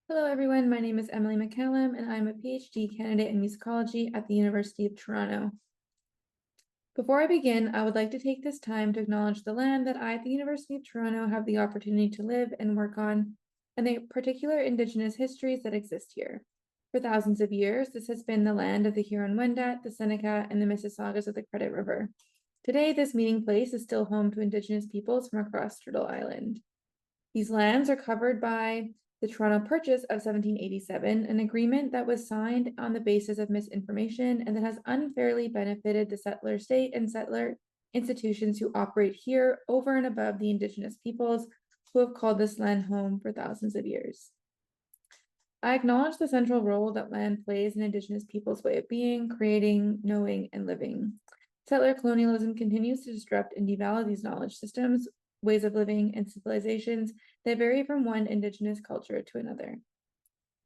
Hello, everyone. My name is Emily MacCallum, and I'm a PhD candidate in musicology at the University of Toronto. Before I begin, I would like to take this time to acknowledge the land that I at the University of Toronto have the opportunity to live and work on, and the particular Indigenous histories that exist here. For thousands of years, this has been the land of the Huron-Wendat, the Seneca, and the Mississaugas of the Credit River. Today, this meeting place is still home to Indigenous peoples from across Turtle Island. These lands are covered by the Toronto Purchase of 1787, an agreement that was signed on the basis of misinformation and that has unfairly benefited the settler state and settler institutions who operate here over and above the Indigenous peoples who have called this land home for thousands of years. I acknowledge the central role that land plays in Indigenous peoples' way of being, creating, knowing, and living. Settler colonialism continues to disrupt and devalue these knowledge systems, ways of living, and civilizations that vary from one Indigenous culture to another.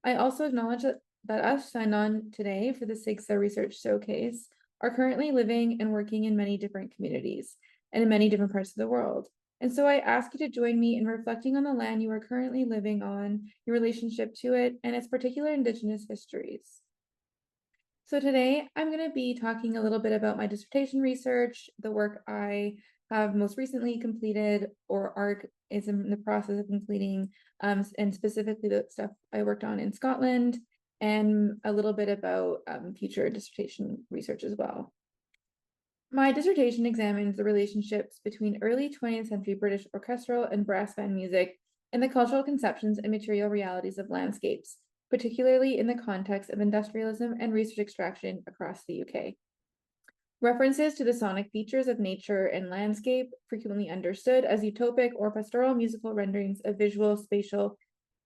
I also acknowledge that us signed on today for the SGSAH Research Showcase are currently living and working in many different communities and in many different parts of the world. And so I ask you to join me in reflecting on the land you are currently living on, your relationship to it, and its particular Indigenous histories. So today I'm going to be talking a little bit about my dissertation research, the work I have most recently completed or is in the process of completing, and specifically the stuff I worked on in Scotland, and a little bit about future dissertation research as well. My dissertation examines the relationships between early 20th century British orchestral and brass band music and the cultural conceptions and material realities of landscapes, particularly in the context of industrialism and resource extraction across the UK. References to the sonic features of nature and landscape, frequently understood as utopic or pastoral musical renderings of visual, spatial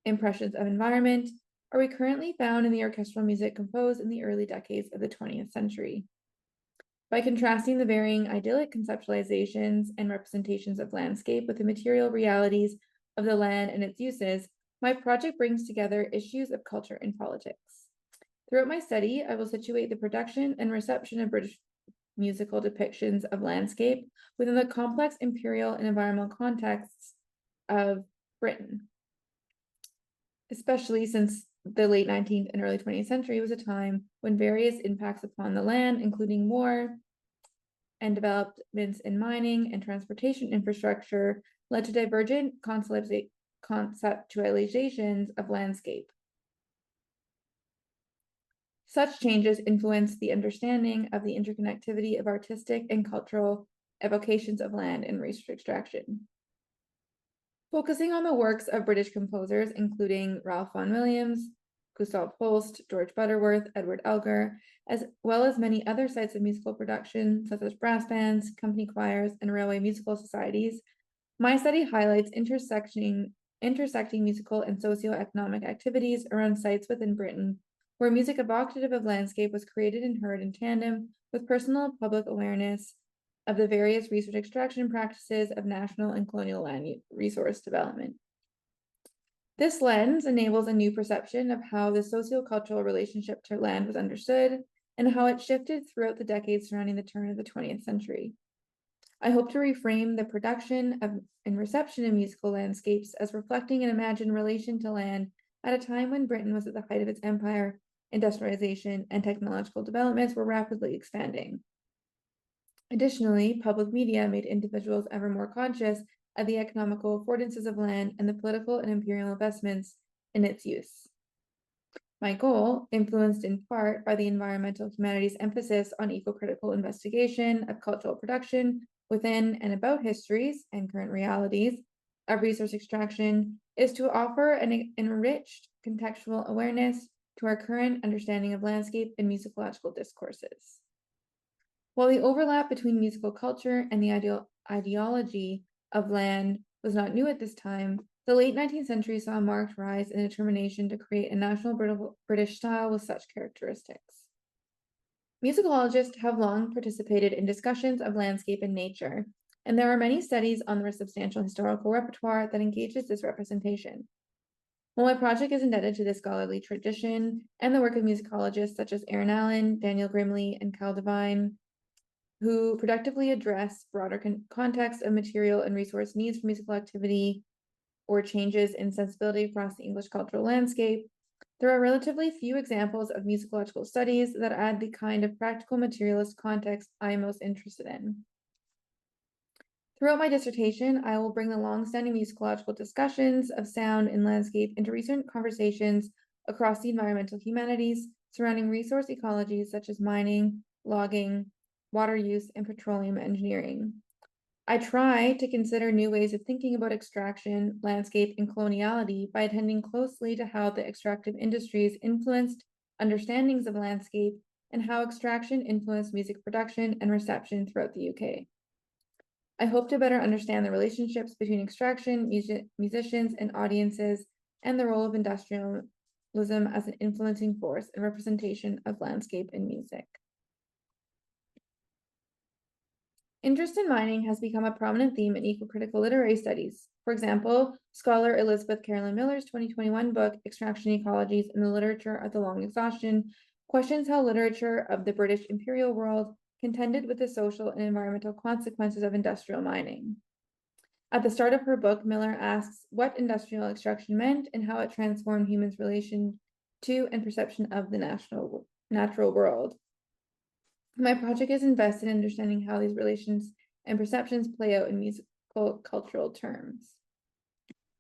impressions of environment, are recurrently found in the orchestral music composed in the early decades of the 20th century. By contrasting the varying idyllic conceptualizations and representations of landscape with the material realities of the land and its uses, my project brings together issues of culture and politics. Throughout my study, I will situate the production and reception of British musical depictions of landscape within the complex imperial and environmental contexts of Britain, especially since the late 19th and early 20th century was a time when various impacts upon the land, including war and developments in mining and transportation infrastructure, led to divergent conceptualizations of landscape. Such changes influenced the understanding of the interconnectivity of artistic and cultural evocations of land and resource extraction. Focusing on the works of British composers, including Ralph Vaughan Williams, Gustav Holst, George Butterworth, Edward Elgar, as well as many other sites of musical production, such as brass bands, company choirs, and railway musical societies, my study highlights intersecting musical and socioeconomic activities around sites within Britain, where music evocative of landscape was created and heard in tandem with personal public awareness of the various resource extraction practices of national and colonial land resource development. This lens enables a new perception of how the sociocultural relationship to land was understood and how it shifted throughout the decades surrounding the turn of the 20th century. I hope to reframe the production of and reception of musical landscapes as reflecting an imagined relation to land at a time when Britain was at the height of its empire, industrialization, and technological developments were rapidly expanding. Additionally, public media made individuals ever more conscious of the economical affordances of land and the political and imperial investments in its use. My goal, influenced in part by the environmental humanities' emphasis on eco-critical investigation of cultural production within and about histories and current realities of resource extraction, is to offer an enriched contextual awareness to our current understanding of landscape and musicological discourses. While the overlap between musical culture and the ideology of land was not new at this time, the late 19th century saw a marked rise in a determination to create a national British style with such characteristics. Musicologists have long participated in discussions of landscape and nature, and there are many studies on the substantial historical repertoire that engages this representation. While my project is indebted to this scholarly tradition and the work of musicologists such as Aaron Allen, Daniel Grimley, and Cal Devine, who productively address broader context of material and resource needs for musical activity, or changes in sensibility across the English cultural landscape, there are relatively few examples of musicological studies that add the kind of practical materialist context I am most interested in. Throughout my dissertation, I will bring the long-standing musicological discussions of sound and landscape into recent conversations across the environmental humanities surrounding resource ecologies such as mining, logging, water use, and petroleum engineering. I try to consider new ways of thinking about extraction, landscape, and coloniality by attending closely to how the extractive industries influenced understandings of landscape and how extraction influenced music production and reception throughout the UK. I hope to better understand the relationships between extraction, musicians, and audiences, and the role of industrialism as an influencing force in representation of landscape and music. Interest in mining has become a prominent theme in eco-critical literary studies. For example, scholar Elizabeth Carolyn Miller's 2021 book, Extraction Ecologies in the Literature of the Long Exhaustion, questions how literature of the British imperial world contended with the social and environmental consequences of industrial mining. At the start of her book, Miller asks what industrial extraction meant and how it transformed humans' relation to and perception of the natural world. My project is invested in understanding how these relations and perceptions play out in musical cultural terms.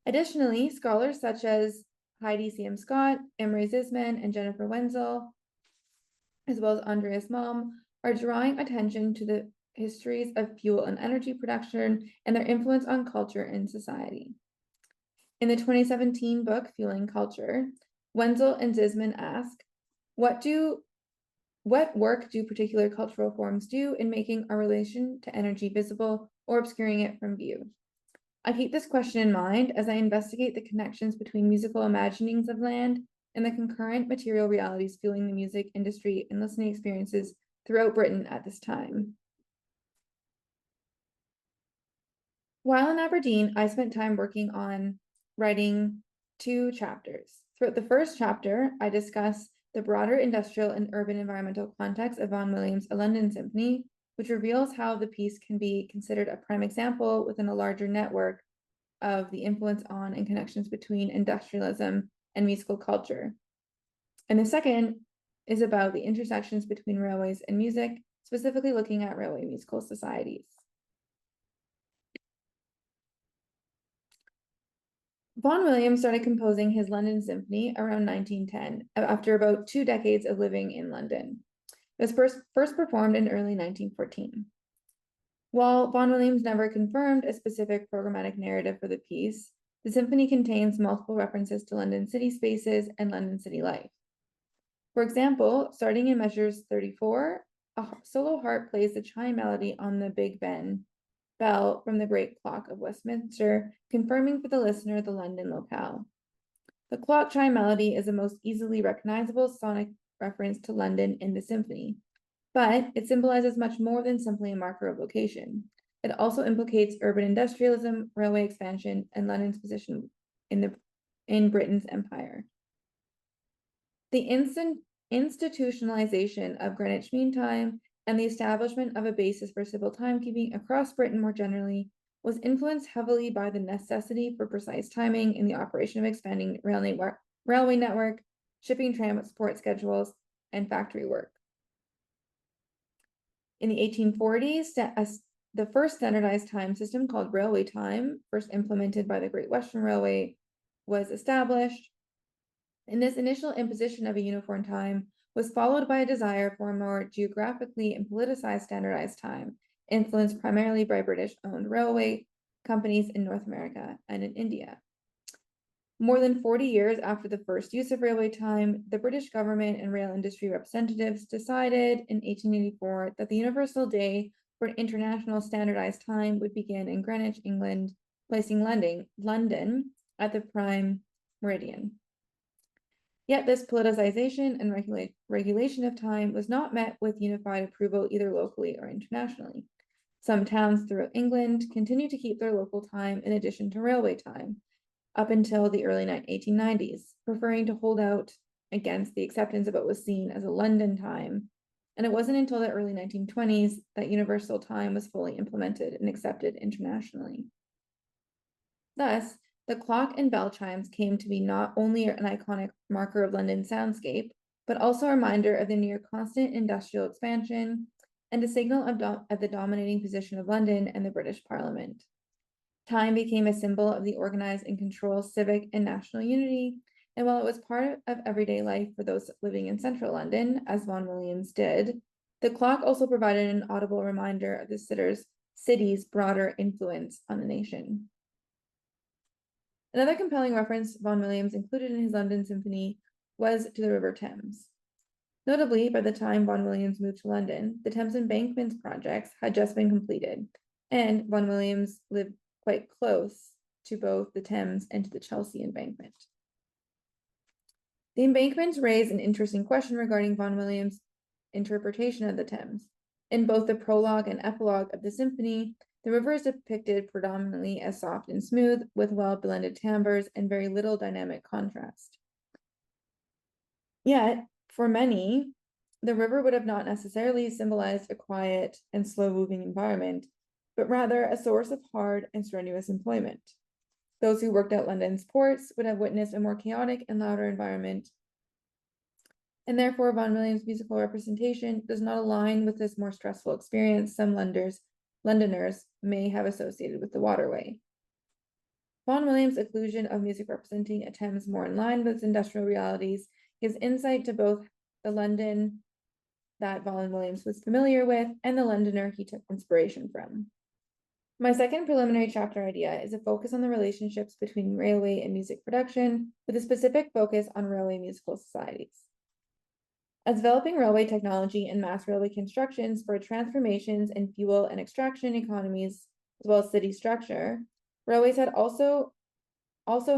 Additionally, scholars such as Heidi C.M. Scott, Emery Zisman, and Jennifer Wenzel, as well as Andreas Malm, are drawing attention to the histories of fuel and energy production and their influence on culture and society. In the 2017 book, Fueling Culture, Wenzel and Zisman ask, what work do particular cultural forms do in making our relation to energy visible or obscuring it from view? I keep this question in mind as I investigate the connections between musical imaginings of land and the concurrent material realities fueling the music industry and listening experiences throughout Britain at this time. While in Aberdeen, I spent time working on writing 2 chapters. Throughout the first chapter, I discuss the broader industrial and urban environmental context of Vaughan Williams' A London Symphony, which reveals how the piece can be considered a prime example within a larger network of the influence on and connections between industrialism and musical culture. And the second is about the intersections between railways and music, specifically looking at railway musical societies. Vaughan Williams started composing his London Symphony around 1910, after about 2 decades of living in London. It was first performed in early 1914. While Vaughan Williams never confirmed a specific programmatic narrative for the piece, the symphony contains multiple references to London city spaces and London city life. For example, starting in measures 34, a solo harp plays the chime melody on the Big Ben bell from the Great Clock of Westminster, confirming for the listener the London locale. The clock chime melody is the most easily recognizable sonic reference to London in the symphony, but it symbolizes much more than simply a marker of location. It also implicates urban industrialism, railway expansion, and London's position in Britain's empire. The institutionalization of Greenwich Mean Time and the establishment of a basis for civil timekeeping across Britain more generally was influenced heavily by the necessity for precise timing in the operation of expanding railway network, shipping transport schedules, and factory work. In the 1840s, the first standardized time system called railway time, first implemented by the Great Western Railway, was established. And this initial imposition of a uniform time was followed by a desire for a more geographically and politicized standardized time, influenced primarily by British-owned railway companies in North America and in India. More than 40 years after the first use of railway time, the British government and rail industry representatives decided in 1884 that the Universal Day for International Standardized Time would begin in Greenwich, England, placing London at the prime meridian. Yet this politicization and regulation of time was not met with unified approval either locally or internationally. Some towns throughout England continued to keep their local time in addition to railway time up until the early 1890s, preferring to hold out against the acceptance of what was seen as a London time. And it wasn't until the early 1920s that universal time was fully implemented and accepted internationally. Thus, The clock and bell chimes came to be not only an iconic marker of London's soundscape, but also a reminder of the near constant industrial expansion and a signal of the dominating position of London and the British Parliament. Time became a symbol of the organized and controlled civic and national unity, and while it was part of everyday life for those living in central London, as Vaughan Williams did, the clock also provided an audible reminder of the city's broader influence on the nation. Another compelling reference Vaughan Williams included in his London Symphony was to the River Thames. Notably, by the time Vaughan Williams moved to London, the Thames Embankments projects had just been completed, and Vaughan Williams lived quite close to both the Thames and to the Chelsea embankment. The embankments raise an interesting question regarding Vaughan Williams' interpretation of the Thames. In both the prologue and epilogue of the symphony, the river is depicted predominantly as soft and smooth, with well-blended timbres and very little dynamic contrast. Yet, for many, the river would have not necessarily symbolized a quiet and slow-moving environment, but rather a source of hard and strenuous employment. Those who worked at London's ports would have witnessed a more chaotic and louder environment, and therefore Vaughan Williams' musical representation does not align with this more stressful experience some Londoners may have associated with the waterway. Vaughan Williams' inclusion of music representing a Thames more in line with its industrial realities gives insight to both the London that Vaughan Williams was familiar with and the Londoner he took inspiration from. My second preliminary chapter idea is a focus on the relationships between railway and music production, with a specific focus on railway musical societies. As developing railway technology and mass railway construction spurred transformations in fuel and extraction economies, as well as city structure, railways had also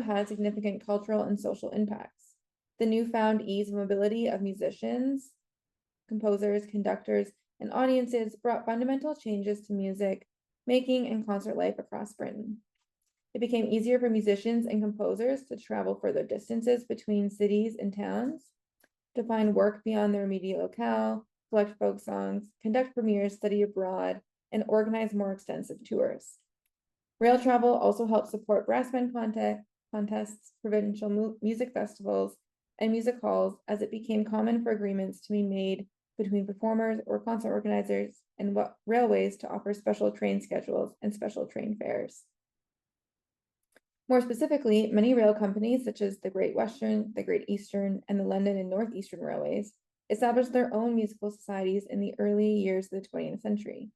had significant cultural and social impacts. The newfound ease and mobility of musicians, composers, conductors, and audiences brought fundamental changes to music making and concert life across Britain. It became easier for musicians and composers to travel further distances between cities and towns, to find work beyond their immediate locale, collect folk songs, conduct premieres, study abroad, and organize more extensive tours. Rail travel also helped support brass band contests, provincial music festivals, and music halls, as it became common for agreements to be made between performers or concert organizers and railways to offer special train schedules and special train fares. More specifically, many rail companies, such as the Great Western, the Great Eastern, and the London and North Eastern Railways, established their own musical societies in the early years of the 20th century.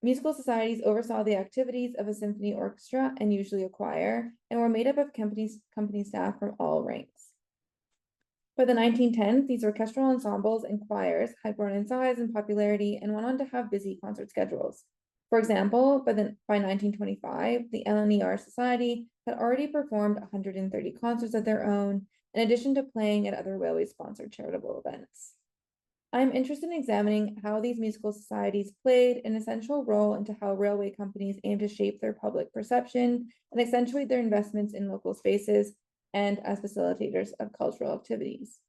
Musical societies oversaw the activities of a symphony orchestra and usually a choir, and were made up of company staff from all ranks. By the 1910s, these orchestral ensembles and choirs had grown in size and popularity and went on to have busy concert schedules. For example, by 1925, the LNER Society had already performed 130 concerts of their own, in addition to playing at other railway-sponsored charitable events. I'm interested in examining how these musical societies played an essential role into how railway companies aim to shape their public perception and accentuate their investments in local spaces and as facilitators of cultural activities.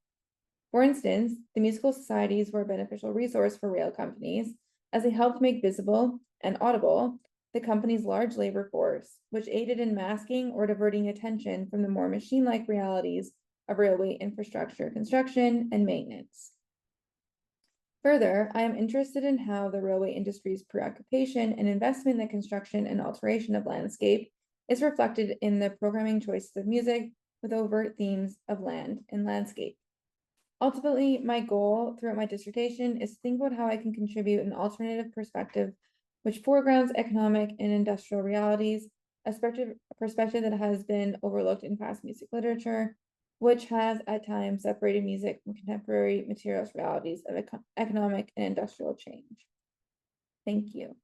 For instance, the musical societies were a beneficial resource for rail companies as they helped make visible and audible the company's large labor force, which aided in masking or diverting attention from the more machine-like realities of railway infrastructure construction and maintenance. Further, I am interested in how the railway industry's preoccupation and investment in the construction and alteration of landscape is reflected in the programming choices of music with overt themes of land and landscape. Ultimately, my goal throughout my dissertation is to think about how I can contribute an alternative perspective which foregrounds economic and industrial realities, a perspective that has been overlooked in past music literature, which has at times separated music from contemporary materials realities of economic and industrial change. Thank you.